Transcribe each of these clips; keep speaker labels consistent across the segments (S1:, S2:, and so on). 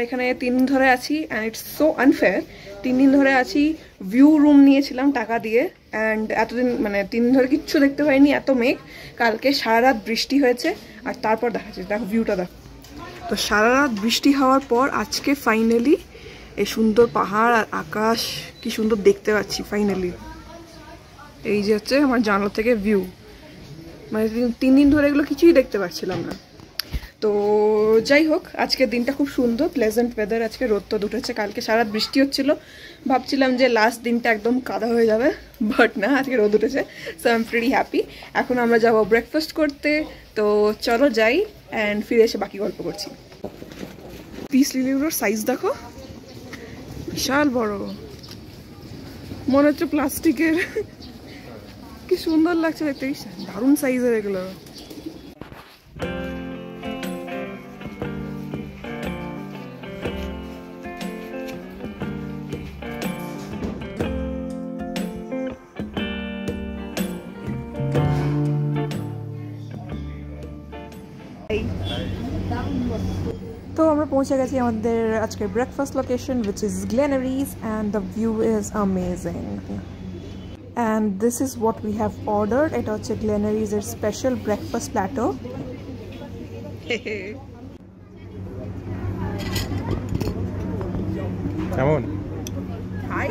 S1: এখানে 3 দিন ধরে আছি অ্যান্ড ইটস সো আনফেয়ার। 3 দিন ধরে আছি, ভিউ রুম নিয়েছিলাম টাকা দিয়ে, অ্যান্ড এতদিন মানে 3 দিন ধরে কিচ্ছু দেখতে পাইনি, এত মেঘ। কালকে সারা রাত বৃষ্টি হয়েছে, আর তারপর দেখাচ্ছি, দেখো ভিউটা দেখো। তো সারা রাত বৃষ্টি হওয়ার পর আজকে ফাইনালি এই সুন্দর পাহাড় আর আকাশ কি সুন্দর দেখতে পাচ্ছি ফাইনালি। এই যে হচ্ছে আমার জানলা থেকে ভিউ, মানে 3 দিন ধরে এগুলো কিছুই দেখতে পাচ্ছিলাম না। তো যাই হোক, আজকের দিনটা খুব সুন্দর, প্লেজেন্ট ওয়েদার। আজকে রোদ তো উঠেছে, কালকে সারা রাত বৃষ্টি হচ্ছিল, ভাবছিলাম যে লাস্ট দিনটা একদম কাদা হয়ে যাবে, বাট না, আজকে রোদ উঠেছে। So I am pretty happy. এখন আমরা যাবো ব্রেকফাস্ট করতে, তো চলো যাই অ্যান্ড ফিরে এসে বাকি গল্প করছি। পিস লিলিগুলোর সাইজ দেখো, বিশাল বড়, মনে হচ্ছে প্লাস্টিকের। কি সুন্দর লাগছে দেখতে, দারুণ সাইজের এগুলো। তো আমরা পৌঁছে গেছি আমাদের আজকের breakfast location, which is Glenaries, and the view is amazing. And this is what we have ordered. এটা হচ্ছে Glenaries এর স্পেশাল ব্রেকফাস্ট প্ল্যাটার।
S2: কেমন?
S1: হাই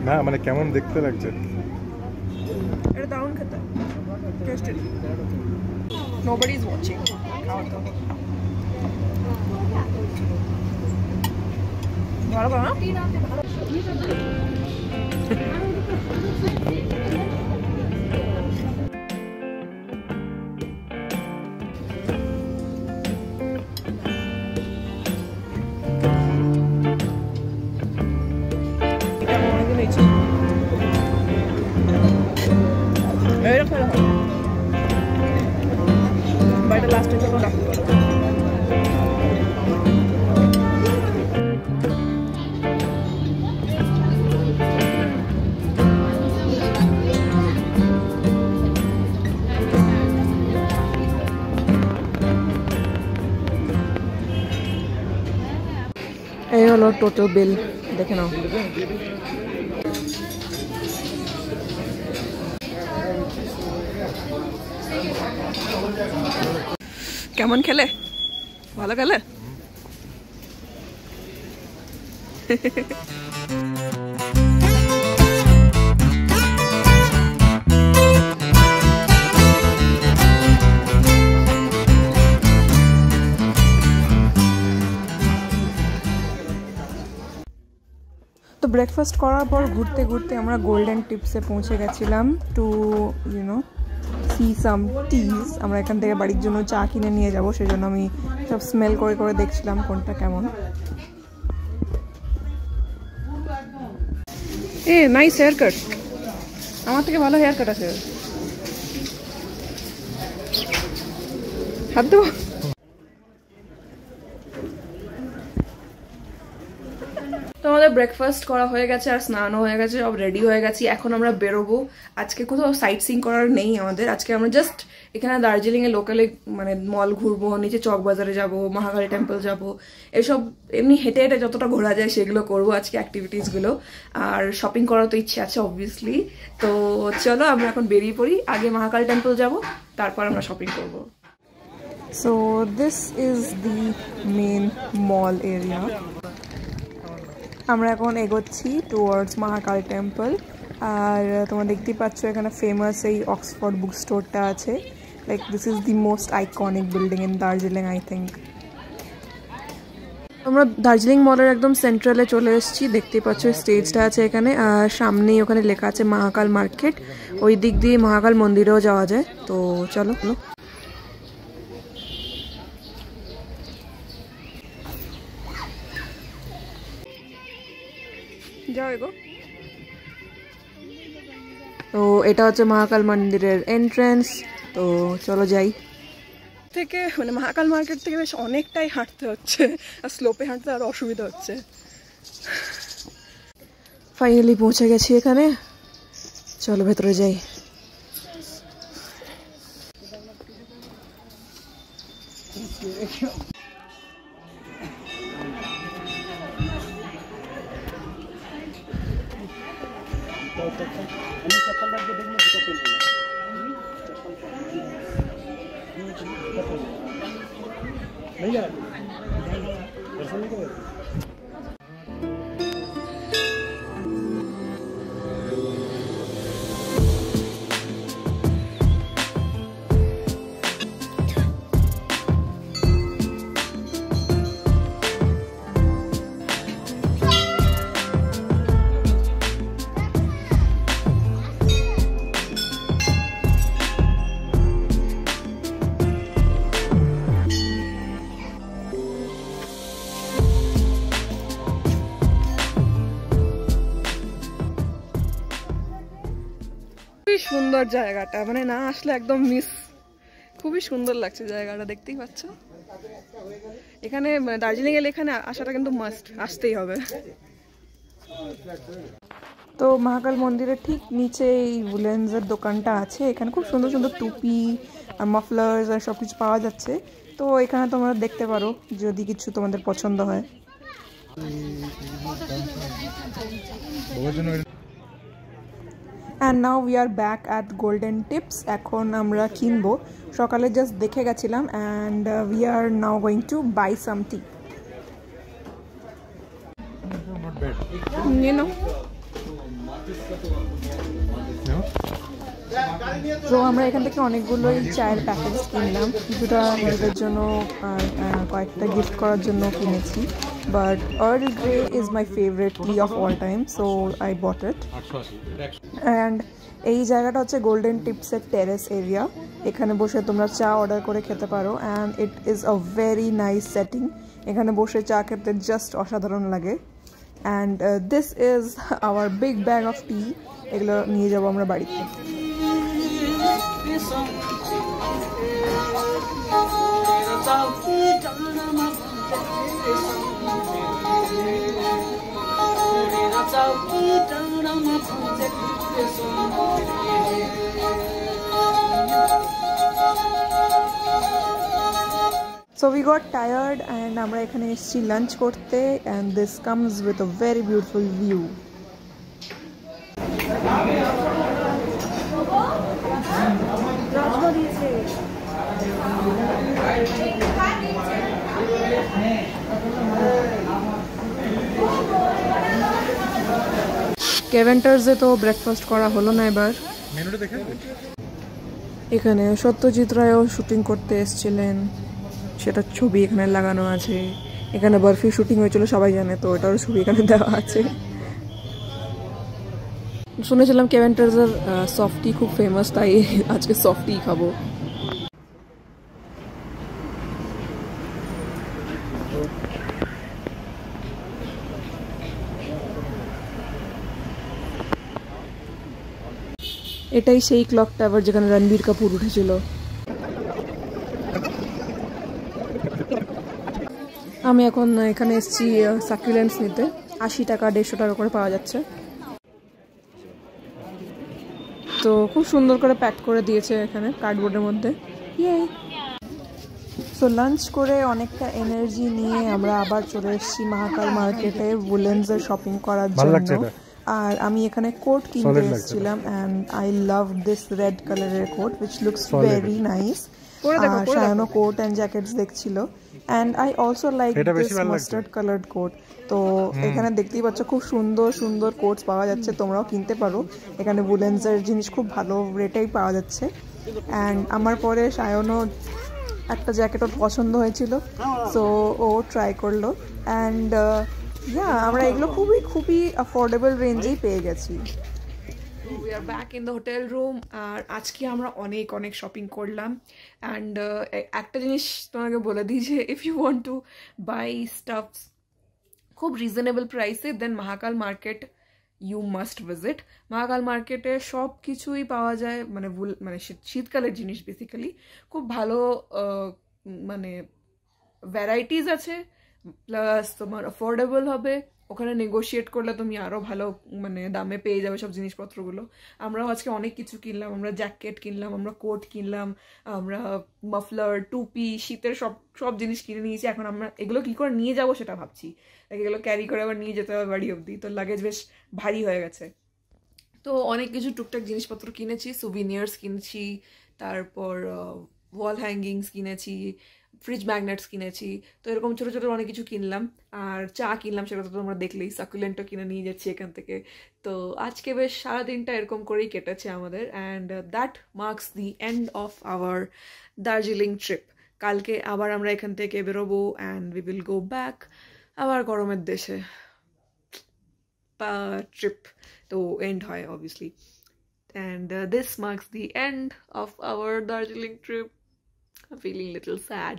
S2: না মানে কেমন দেখতে লাগছে?
S1: এটা দারুণ খেতে, টেস্টেড। Nobody is watching. খাওয়া তো ভালো না? বাড়িটা লাস্টের জন্য রাখতে পারো। এই হলো টোটাল বিল, দেখে নাও। কেমন খেলে? ভালো খেলে? তো ব্রেকফাস্ট করার পর ঘুরতে ঘুরতে আমরা গোল্ডেন টিপসে পৌঁছে গেছিলাম টু সি সাম টিজ। আমরা এখান থেকে বাড়ির জন্য চা কিনে নিয়ে যাব, সেই জন্য আমি সব স্মেল করে করে দেখছিলাম কোনটা কেমন। নাইস হেয়ার কাট, আমার থেকে ভালো হেয়ার কাট আছে। হাত দেবো? তো আমাদের ব্রেকফাস্ট করা হয়ে গেছে আর স্নানও হয়ে গেছে, সব রেডি হয়ে গেছি। এখন আমরা বেরোবো। আজকে কোথাও সাইট সিইং করার নেই আমাদের, আজকে আমরা জাস্ট এখানে দার্জিলিংয়ে লোকালে মানে মল ঘুরবো, নিচে চক বাজারে যাব, মহাকালী টেম্পল যাব, এসব এমনি হেঁটে হেঁটে যতটা ঘোরা যায় সেগুলো করবো আজকে অ্যাক্টিভিটিসগুলো। আর শপিং করার তো ইচ্ছে আছে অবভিয়াসলি। তো চলো আমরা এখন বেরিয়ে পড়ি, আগে মহাকালী টেম্পল যাব, তারপর আমরা শপিং করবো। So this is the main mall area. আমরা এখন এগোচ্ছি টুয়ার্ডস মহাকালী টেম্পল। আর তোমরা দেখতেই পাচ্ছ এখানে ফেমাস এই অক্সফোর্ড বুক স্টোরটা আছে। Like this is the most iconic building in Darjeeling I think. আমরা দার্জিলিং মলের একদম সেন্ট্রালে চলে এসেছি, দেখতেই পাচ্ছ স্টেজটা আছে এখানে, আর সামনেই ওখানে লেখা আছে মহাকাল মার্কেট। ওই দিক দিয়ে মহাকাল মন্দিরেও যাওয়া যায়। তো চলো যাও এগো। তো এটা হচ্ছে মহাকাল মন্দিরের এন্ট্রেন্স, তো চলো যাই। থেকে মানে মহাকাল মার্কেট থেকে বেশ অনেকটাই হাঁটতে হচ্ছে, আর স্লোপে হাঁটতে আরো অসুবিধা হচ্ছে। ফাইনালি পৌঁছে গেছি এখানে, চলো ভেতরে যাই। সুন্দর জায়গাটা, মানে না আসলে একদম মিস। খুবই সুন্দর লাগছে জায়গাটা, দেখতেই পাচ্ছ। এখানে দার্জিলিং এলে এখানে আসাটা কিন্তু মাস্ট, আসতেই হবে। তো মহাকাল মন্দিরের ঠিক নিচে এই উলেন্সের দোকানটা আছে। এখানে খুব সুন্দর সুন্দর টুপি আর মাফলার্স আর সব কিছু পাওয়া যাচ্ছে। তো এখানে তোমরা দেখতে পারো যদি কিছু তোমাদের পছন্দ হয়। And now we are back at Golden Tips. এখন আমরা কিনবো, সকালে জাস্ট দেখে গেছিলাম and we are now going to buy some tea.
S2: Not bad.
S1: You know.
S2: No?
S1: তো আমরা এখান থেকে অনেকগুলোই চায়ের প্যাকেট কিনলাম, কিছুটা হেলথের জন্য আর কয়েকটা গিফট করার জন্য কিনেছি। But Earl grey is my favourite T of all time, so I bought it. And এই জায়গাটা হচ্ছে গোল্ডেন টিপসের টেরেস এরিয়া। এখানে বসে তোমরা চা অর্ডার করে খেতে পারো and it is a very nice setting. এখানে বসে চা খেতে জাস্ট অসাধারণ লাগে। And this is our big bag of tea. এগুলো নিয়ে যাবো আমরা বাড়িতে। So we got tired and আমরা এখানে এসেছি লাঞ্চ করতে and this comes with a very beautiful view. কেভেন্টার্সে তো ব্রেকফাস্ট করা হলো না এবার।
S2: মেনুটা দেখে
S1: এখানে সত্যজিৎ রায়ও শুটিং করতে এসেছিলেন, সেটার ছবি এখানে লাগানো আছে। এখানে বরফি শুটিং হয়েছিল সবাই জানে, তো এটারও ছবি এখানে দেওয়া আছে। শুনেছিলাম কেভেন্টার্সের সফটি খুব ফেমাস, তাই আজকে সফটি খাবো। এটাই সেই ক্লক টাওয়ার যেখানে রণবীর কাপুর উঠেছিল। আমি এখন এখানে এসেছি সাকুলেন্টস নিতে। 80 টাকা 150 টাকা করে পাওয়া যাচ্ছে। তো খুব সুন্দর করে প্যাক করে দিয়েছে এখানে কার্ডবোর্ডের মধ্যে। সো লাঞ্চ করে অনেকটা এনার্জি নিয়ে আমরা আবার চলে এসেছি মহাকাল মার্কেটে উলেন্সের শপিং করার জন্য। আর আমি এখানে কোট কিনতে এসেছিলাম and I love this red কালারের coat which looks very nice. আর সায়নো কোট এন্ড জ্যাকেটস দেখছিল and I also like this mustard colored coat. তো এখানে দেখতেই পাচ্ছ খুব সুন্দর সুন্দর কোটস পাওয়া যাচ্ছে, তোমরাও কিনতে পারো। এখানে উলেন্সের জিনিস খুব ভালো রেটেই পাওয়া যাচ্ছে। অ্যান্ড আমার পরে সায়নো একটা জ্যাকেট ওর পছন্দ হয়েছিল, সো ও ট্রাই করলো অ্যান্ড আমরা এগুলো খুবই খুবই অ্যাফোর্ডেবল রেঞ্জেই পেয়ে গেছি। We are back in the hotel room আর আজকে আমরা অনেক অনেক শপিং করলাম। অ্যান্ড একটা জিনিস তোমাকে বলে দিই যে if you want to buy stuffs খুব রিজনেবল প্রাইসে, then Mahakal market you must visit. Mahakal মার্কেটে সব কিছুই পাওয়া যায়, মানে মানে শীতকালের জিনিস বেসিক্যালি খুব ভালো মানে ভ্যারাইটিস আছে, প্লাস তোমার অ্যাফোর্ডেবল হবে। ওখানে নেগোশিয়েট করলে তুমি আরও ভালো মানে দামে পেয়ে যাবে সব জিনিসপত্রগুলো। আমরাও আজকে অনেক কিছু কিনলাম, আমরা জ্যাকেট কিনলাম, আমরা কোট কিনলাম, আমরা মাফলার টুপি শীতের সব সব জিনিস কিনে নিয়েছি। এখন আমরা এগুলো কী করে নিয়ে যাবো সেটা ভাবছি, এগুলো ক্যারি করে আবার নিয়ে যেতে হবে বাড়ি অবধি, তো লাগেজ বেশ ভারী হয়ে গেছে। তো অনেক কিছু টুকটাক জিনিসপত্র কিনেছি, সুভিনিয়ার্স কিনেছি, তারপর ওয়াল হ্যাঙ্গিংস কিনেছি, ফ্রিজ ম্যাগনেটস কিনেছি। তো এরকম ছোটো ছোটো অনেক কিছু কিনলাম। আর চা কিনলাম, সেটা তো তোমরা দেখলেই, সাকুলেন্টও কিনে নিয়ে যাচ্ছি এখান থেকে। তো আজকে বেশ সারাদিনটা এরকম করেই কেটেছে আমাদের, and that marks the end of our Darjeeling trip. কালকে আবার আমরা এখান থেকে বেরোবো and we will go back আবার গরমের দেশে। ট্রিপ তো এন্ড হয় obviously, and this marks the end of our Darjeeling trip. I'm feeling a little sad.